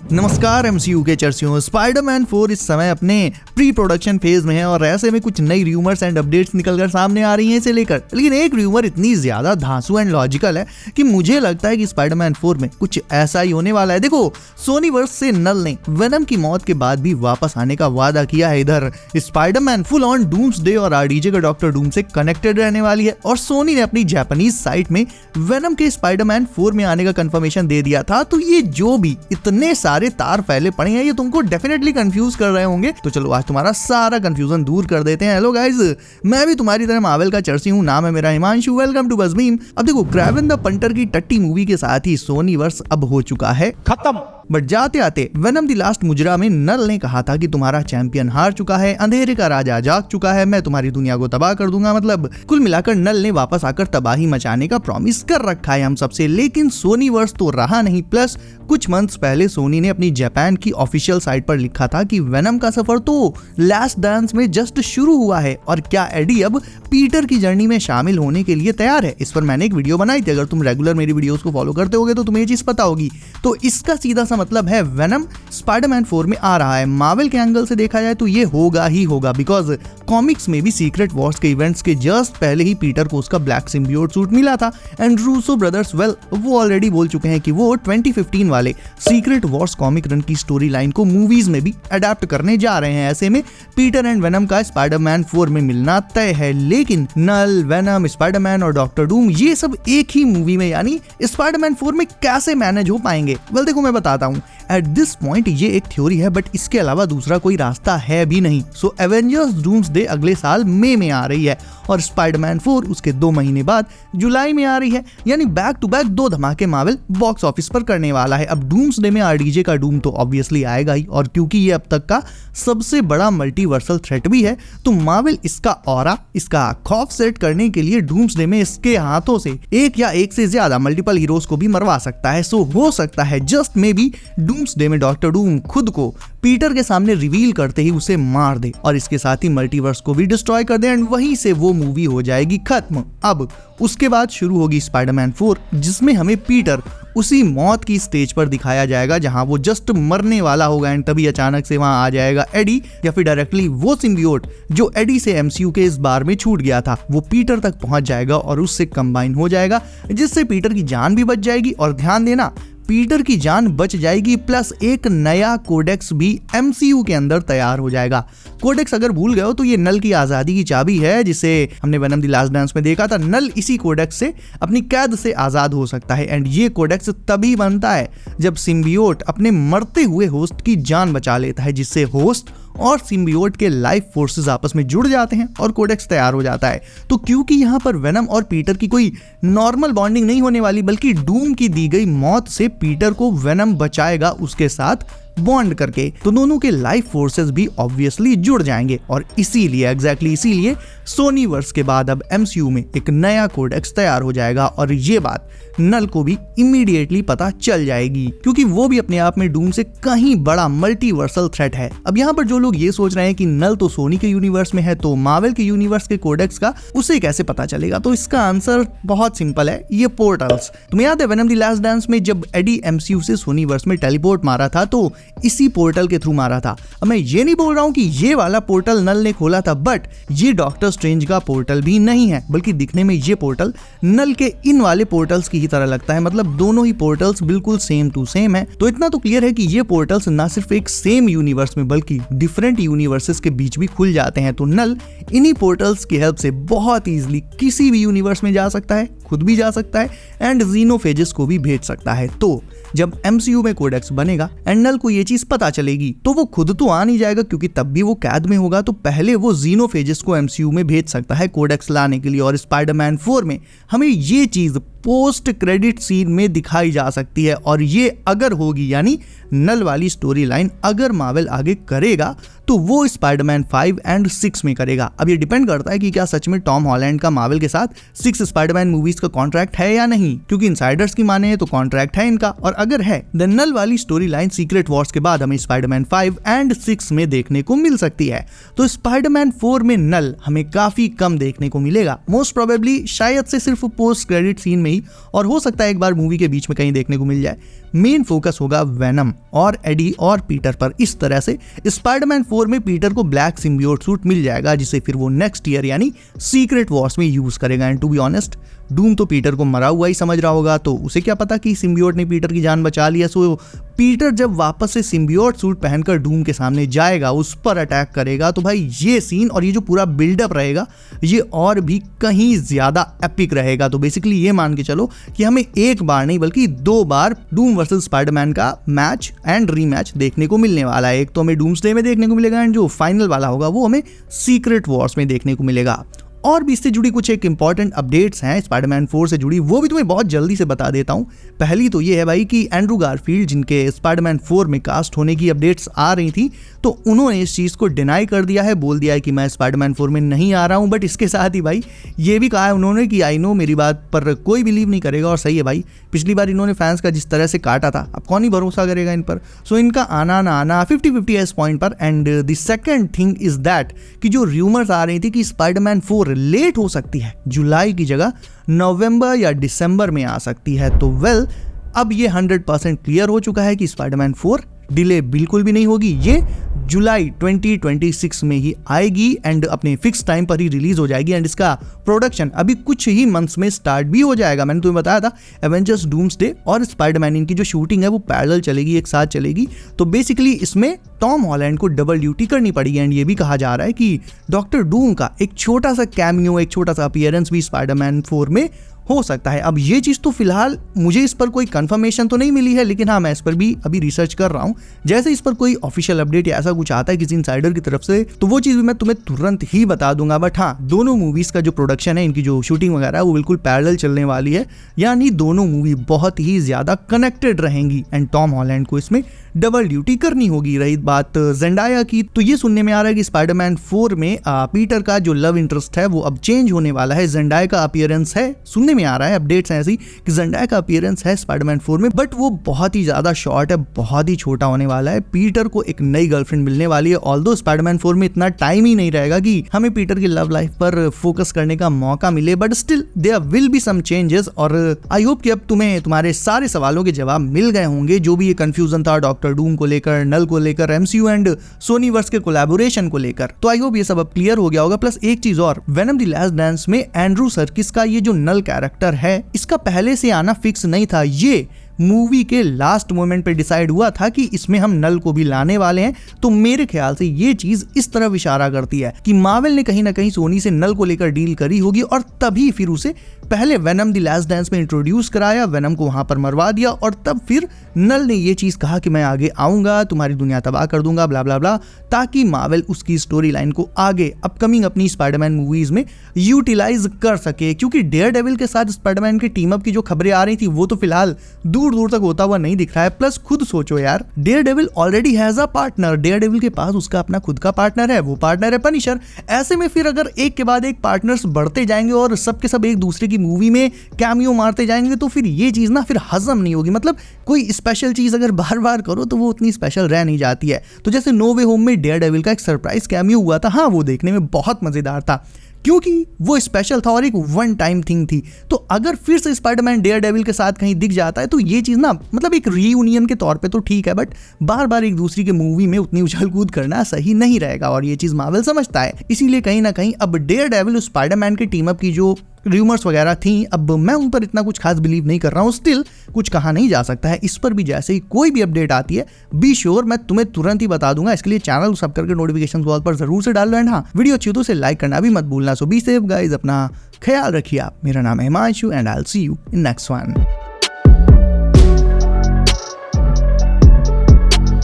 नमस्कार एमसीयू के चर्चियों। स्पाइडरमैन 4 इस समय अपने प्री प्रोडक्शन फेज में है और ऐसे में कुछ नई रूमर्स एंड अपडेट्स निकलकर सामने आ रही हैं इसे लेकर। लेकिन एक रूमर इतनी ज्यादा धांसू एंड लॉजिकल है कि मुझे लगता है कि स्पाइडरमैन 4 में कुछ ऐसा ही होने वाला है। देखो, सोनीवर्स से नल ने वेनम की मौत के बाद भी वापस आने का वादा किया है। इधर स्पाइडरमैन फुल ऑन डूम्सडे और आरडीजे का डॉक्टर डूम से कनेक्टेड रहने वाली है और सोनी ने अपनी जापानीज साइट में वेनम के स्पाइडरमैन 4 में आने का कंफर्मेशन दे दिया था। तो ये जो भी इतने सारे तार फैले पड़े हैं, ये तुमको डेफिनेटली कंफ्यूज कर रहे होंगे। तो चलो आज तुम्हारा सारा कंफ्यूजन दूर कर देते हैं। हेलो गाइज, मैं भी तुम्हारी तरह मार्वल का चर्ची हूँ। नाम है मेरा हिमांशु। Welcome to बज़मीम। अब देखो, क्रेवन द पंटर की टट्टी मूवी के साथ ही सोनीवर्स अब हो चुका है खत्म। बट जाते आते वेनम द लास्ट मुजरा में नल ने कहा था कि तुम्हारा चैंपियन हार चुका है, अंधेरे का राजा जाग चुका है, मैं तुम्हारी दुनिया को तबाह कर दूंगा। मतलब कुल मिलाकर नल ने वापस आकर तबाही मचाने का प्रॉमिस कर रखा है हम सबसे। लेकिन सोनीवर्स तो रहा नहीं। प्लस कुछ मंथ्स पहले सोनी ने अपनी जापान की ऑफिशियल साइट पर लिखा था कि वेनम का सफर तो लास्ट डांस में जस्ट शुरू हुआ है और क्या एडी अब पीटर की जर्नी में शामिल होने के लिए तैयार है। इस पर मैंने एक वीडियो बनाई थी। अगर तुम रेगुलर मेरी वीडियोस को फॉलो करते होगे तो तुम्हें ये चीज पता होगी। तो इसका सीधा सा मतलब है वेनम स्पाइडरमैन 4 में आ रहा है। मार्वल के एंगल से देखा जाए तो ये होगा ही होगा, बिकॉज कॉमिक्स में भी सीक्रेट वॉर्स के इवेंट्स के जस्ट पहले ही पीटर को उसका ब्लैक सिम्बियोट सूट मिला था। एंड रूसो ब्रदर्स वो ऑलरेडी बोल चुके हैं कि वो 2015 वाले सीक्रेट वॉर्स कॉमिक रन की स्टोरी लाइन को मूवीज में भी अडेप्ट करने जा रहे हैं। ऐसे में पीटर एंड वेनम का स्पाइडरमैन 4 में मिलना तय है। लेकिन नल, वेनम, स्पाइडरमैन और डॉक्टर डूम ये सब एक ही मूवी में यानी स्पाइडरमैन 4 में कैसे मैनेज हो पाएंगे? वेल देखो, मैं बताता हूँ। एट दिस पॉइंट ये एक थ्योरी है, बट इसके अलावा दूसरा कोई रास्ता है भी नहीं। सो एवेंजर्स डूम्सडे अगले साल मई में आ रही है और स्पाइडरमैन 4 उसके 2 महीने बाद जुलाई में आ रही है। यानी बैक टू बैक 2 धमाके मार्वल बॉक्स ऑफिस पर करने वाला है। अब डूम्सडे में आरडीजे का डूम तो ऑब्वियसली आएगा ही, और क्योंकि ये अब तक का सबसे बड़ा मल्टीवर्सल थ्रेट भी है, तो मार्वल इसका ऑरा, इसका खौफ सेट करने के लिए डूम्सडे में इसके हाथों से एक या एक से ज्यादा मल्टीपल हीरोज को भी मरवा सकता है। सो हो सकता है जस्ट मे बी डूम्सडे में डॉक्टर डूम खुद को पीटर के सामने रिवील करते ही उसे मार दे और इसके साथ ही मल्टीवर्स को भी डिस्ट्रॉय कर दे एंड वहीं से वो मूवी हो जाएगी खत्म। अब उसके बाद शुरू होगी स्पाइडरमैन 4, जिसमें हमें पीटर उसी मौत की स्टेज पर दिखाया जाएगा जहां वो जस्ट मरने वाला होगा एंड तभी अचानक से वहां आ जाएगा एडी, या फिर डायरेक्टली वो सिम्बियोट जो एडी से एमसीयू के इस बार में छूट गया था वो पीटर तक पहुंच जाएगा और उससे कंबाइन हो जाएगा, जिससे पीटर की जान भी बच जाएगी। और ध्यान देना, पीटर की जान बच जाएगी प्लस एक नया कोडेक्स भी एमसीयू के अंदर तैयार हो जाएगा। कोडेक्स अगर भूल गए हो तो ये नल की आजादी की चाबी है, जिसे हमने वेनम द लास्ट डांस में देखा था। नल इसी कोडेक्स से अपनी कैद से आजाद हो सकता है एंड ये कोडेक्स तभी बनता है जब सिम्बियोट अपने मरते हुए होस्ट की जान बचा लेता है, जिससे होस्ट और सिम्बियोट के लाइफ फोर्सेस आपस में जुड़ जाते हैं और कोडेक्स तैयार हो जाता है। तो क्योंकि यहाँ पर वेनम और पीटर की कोई नॉर्मल बॉन्डिंग नहीं होने वाली, बल्कि डूम की दी गई मौत से पीटर को वेनम बचाएगा उसके साथ बॉन्ड करके, तो दोनों के लाइफ फोर्सेस भी ऑब्वियसली जुड़ जाएंगे। और इसीलिए एग्जैक्टली इसीलिए सोनीवर्स के बाद अब एमसीयू में एक नया कोडेक्स तैयार हो जाएगा और ये बात नल को भी इमीडिएटली पता चल जाएगी, क्योंकि वो भी अपने आप में डूम से कहीं बड़ा मल्टीवर्सल थ्रेट है। अब यहाँ पर जो लोग ये सोच रहे हैं कि नल तो सोनी के यूनिवर्स में है, तो मार्वल के यूनिवर्स के कोडेक्स का उसे कैसे पता चलेगा? तो इसका आंसर बहुत सिंपल है, ये पोर्टल्स। तुम्हें याद है वेनम द लास्ट डांस में जब एडी एमसीयू से सोनीवर्स में टेलीपोर्ट मारा था तो इसी पोर्टल के थ्रू मारा था। अब मैं ये नहीं बोल रहा हूँ कि ये वाला पोर्टल नल ने खोला था, बट ये डॉक्टर स्ट्रेंज का पोर्टल भी नहीं है, बल्कि दिखने में ये पोर्टल नल के इन वाले पोर्टल्स की ही तरह लगता है। मतलब दोनों ही पोर्टल्स बिल्कुल सेम टू सेम है। तो इतना तो क्लियर है कि ये पोर्टल्स ना सिर्फ एक सेम यूनिवर्स में बल्कि डिफरेंट यूनिवर्सेस के बीच भी खुल जाते हैं। तो नल इन्हीं पोर्टल्स की हेल्प से बहुत इजीली किसी भी यूनिवर्स में जा सकता है, खुद भी जा सकता है एंड ज़ीनोफेजेस को भी भेज सकता है। तो जब एमसीयू में कोडेक्स बनेगा एंड नल को ये चीज पता चलेगी तो वो खुद तो आ नहीं जाएगा, क्योंकि तब भी वो कैद में होगा। तो पहले वो ज़ीनोफेजेस को एमसीयू में भेज सकता है कोडेक्स लाने के लिए। और स्पाइडरमैन 4 में हमें ये चीज पोस्ट क्रेडिट सीन में दिखाई जा सकती है। और ये अगर होगी, यानी नल वाली स्टोरी लाइन अगर मार्वल आगे करेगा तो वो स्पाइडरमैन 5 एंड 6 में करेगा। अब ये डिपेंड करता है कि क्या सच में टॉम हॉलैंड का मार्वल के साथ 6 स्पाइडरमैन मूवीज का कॉन्ट्रैक्ट है या नहीं, क्योंकि इनसाइडर्स की माने तो कॉन्ट्रैक्ट है इनका। और अगर है देन नल वाली स्टोरी लाइन सीक्रेट वॉर्स के बाद हमें स्पाइडरमैन 5 एंड 6 में देखने को मिल सकती है। तो स्पाइडरमैन 4 में नल हमें काफी कम देखने को मिलेगा। मोस्ट प्रोबेबली शायद से सिर्फ पोस्ट क्रेडिट सीन में ही नहीं, और हो सकता है एक बार मूवी के बीच में कहीं देखने को मिल जाए। मेन फोकस होगा वेनम और एडी और पीटर पर। इस तरह से स्पाइडरमैन 4 में पीटर को ब्लैक सिम्बियोट सूट मिल जाएगा, जिसे फिर वो नेक्स्ट ईयर यानी सीक्रेट वॉर्स में यूज करेगा। And to be honest, Doom तो पीटर को मरा हुआ ही समझ रहा होगा, तो उसे क्या पता कि सिम्बियोट ने पीटर की जान बचा लिया। सो पीटर जब वापस से सिम्बियोट सूट पहनकर डूम के सामने जाएगा, उस पर अटैक करेगा, तो भाई ये सीन और ये जो पूरा बिल्डअप रहेगा ये और भी कहीं ज्यादा एपिक रहेगा। तो बेसिकली ये मान के चलो कि हमें एक बार नहीं बल्कि 2 बार डूम वर्सेस स्पाइडरमैन का मैच एंड रीमैच देखने को मिलने वाला है। एक तो हमें डूम्सडे में देखने को मिलेगा, एंड जो फाइनल वाला होगा वो हमें सीक्रेट वॉर्स में देखने को मिलेगा। और भी इससे जुड़ी कुछ एक इंपॉर्टेंट अपडेट्स हैं स्पाइडरमैन 4 से जुड़ी, वो भी तुम्हें बहुत जल्दी से बता देता हूं। पहली तो ये है भाई कि एंड्रू गारफील्ड, जिनके स्पाइडरमैन 4 में कास्ट होने की अपडेट्स आ रही थी, तो उन्होंने इस चीज को डिनाई कर दिया है, बोल दिया है कि मैं स्पाइडरमैन 4 में नहीं आ रहा हूं। बट इसके साथ ही भाई ये भी कहा है उन्होंने कि आई नो मेरी बात पर कोई बिलीव नहीं करेगा, और सही है भाई, पिछली बार इन्होंने फैंस का जिस तरह से काटा था, अब कौन ही भरोसा करेगा इन पर। सो इनका आना ना आना 50-50 है इस पॉइंट पर। And the second thing is that कि जो रूमर्स आ रही थी कि स्पाइडरमैन 4 लेट हो सकती है, जुलाई की जगह नवंबर या दिसंबर में आ सकती है, तो वेल अब ये 100% क्लियर हो चुका है कि स्पाइडरमैन 4 डिले बिल्कुल भी नहीं होगी, ये जुलाई 2026 में ही आएगी एंड अपने फिक्स टाइम पर ही रिलीज हो जाएगी। एंड इसका प्रोडक्शन अभी कुछ ही मंथ्स में स्टार्ट भी हो जाएगा। मैंने तुम्हें बताया था एवेंजर्स डूम्सडे और स्पाइडरमैन इनकी जो शूटिंग है वो पैरेलल चलेगी, एक साथ चलेगी। तो बेसिकली इसमें टॉम हॉलैंड को डबल ड्यूटी करनी पड़ी। एंड ये भी कहा जा रहा है कि डॉक्टर डूम का एक छोटा सा कैमियो, एक छोटा सा अपीयरेंस भी स्पाइडरमैन 4 में हो सकता है। अब ये चीज तो फिलहाल मुझे इस पर कोई कंफर्मेशन तो नहीं मिली है, लेकिन हाँ मैं इस पर भी अभी रिसर्च कर रहा हूँ। जैसे इस पर कोई ऑफिशियल अपडेट या ऐसा कुछ आता है किसी इनसाइडर की तरफ से, तो वो चीज भी मैं तुम्हें तुरंत ही बता दूंगा। बट हाँ, दोनों मूवीज का जो प्रोडक्शन है, इनकी जो शूटिंग वगैरह है वो बिल्कुल पैरेलल चलने वाली है, यानी दोनों मूवी बहुत ही ज्यादा कनेक्टेड रहेंगी। एंड टॉम हॉलैंड को इसमें डबल ड्यूटी करनी होगी। रही बात जेंडाया की, तो ये सुनने में आ रहा है कि स्पाइडरमैन 4 में पीटर का जो लव इंटरेस्ट है वो अब चेंज होने वाला है। जेंडाया का अपीयरेंस है, सुनने में आ रहा है, अपडेट्स हैं ऐसी कि जेंडाया का अपीयरेंस है स्पाइडरमैन 4 में, बट वो बहुत ही ज्यादा शॉर्ट है, बहुत ही छोटा होने वाला है। पीटर को एक नई गर्लफ्रेंड मिलने वाली है। ऑल्दो स्पाइडरमैन 4 में इतना टाइम ही नहीं रहेगा कि हमें पीटर की लव लाइफ पर फोकस करने का मौका मिले, but still there will be some changes. और आई होप कि अब तुम्हें तुम्हारे सारे सवालों के जवाब मिल गए होंगे, जो भी ये कंफ्यूजन था डॉक्टर डूम को लेकर, नल को लेकर, एमसीयू एंड सोनीवर्स के कोलैबोरेशन को लेकर। तो आई होप ये सब अब क्लियर हो गया होगा। प्लस एक चीज और, वेनम द लास्ट डांस में एंड्रू सर्किस का ये जो नल कैरेक्टर है, इसका पहले से आना फिक्स नहीं था। ये मूवी के लास्ट मोमेंट पे डिसाइड हुआ था कि इसमें हम नल को भी लाने वाले हैं। तो मेरे ख्याल से ये चीज इस तरफ इशारा करती है कि मार्वल ने कहीं ना कहीं सोनी से नल को लेकर डील करी होगी, और तभी फिर उसे पहले वेनम द लास्ट डांस में इंट्रोड्यूस कराया, वेनम को वहां पर मरवा दिया, और तब फिर नल ने ये चीज कहा कि मैं आगे आऊंगा, तुम्हारी दुनिया तबाह कर दूंगा, ब्ला ब्ला ब्ला, ताकि मार्वल उसकी स्टोरी लाइन को आगे अपकमिंग अपनी स्पाइडरमैन मूवीज में यूटिलाइज कर सके। क्योंकि डेयरडेविल के साथ स्पाइडरमैन के टीम अप की जो खबरें आ रही थी वो तो फिलहाल दूर दूर तक होता हुआ नहीं दिख रहा है। प्लस खुद सोचो यार, Daredevil already has a partner, Daredevil के पास उसका अपना खुद का पार्टनर है, वो पार्टनर है पनिशर। ऐसे में फिर अगर एक के बाद एक पार्टनर्स बढ़ते जाएंगे और सबके सब एक दूसरे की मूवी में कैमियो मारते जाएंगे, तो फिर ये चीज ना फिर हजम नहीं होगी। मतलब कोई स्पेशल चीज अगर बार बार करो तो वो उतनी स्पेशल रह नहीं जाती है। तो जैसे नो वे होम में डेयरडेविल का एक सरप्राइज कैमियो हुआ था, हाँ वो देखने में बहुत मजेदार था क्योंकि वो स्पेशल था और एक वन टाइम थिंग थी। तो अगर फिर से स्पाइडरमैन डेयरडेविल के साथ कहीं दिख जाता है तो ये चीज ना मतलब एक रीयूनियन के तौर पे तो ठीक है, बट बार बार एक दूसरी के मूवी में उतनी उछल कूद करना सही नहीं रहेगा, और ये चीज मार्वल समझता है। इसीलिए कहीं ना कहीं अब डेयरडेविल स्पाइडरमैन के टीम अप की जो रूमर्स वगैरह थी, अब मैं उन पर इतना कुछ खास बिलीव नहीं कर रहा हूँ। स्टिल कुछ कहा नहीं जा सकता है, इस पर भी जैसे ही कोई भी अपडेट आती है बी श्योर मैं तुम्हें तुरंत ही बता दूंगा। इसके लिए चैनल सब करके नोटिफिकेशन वॉल पर जरूर से डाल लो, एंड हाँ वीडियो अच्छी हो तो उसे लाइक करना भी मत भूलना। सो बी सेफ गाइस, अपना ख्याल रखिए आप। मेरा नाम है Himanshu and I will see you in next one.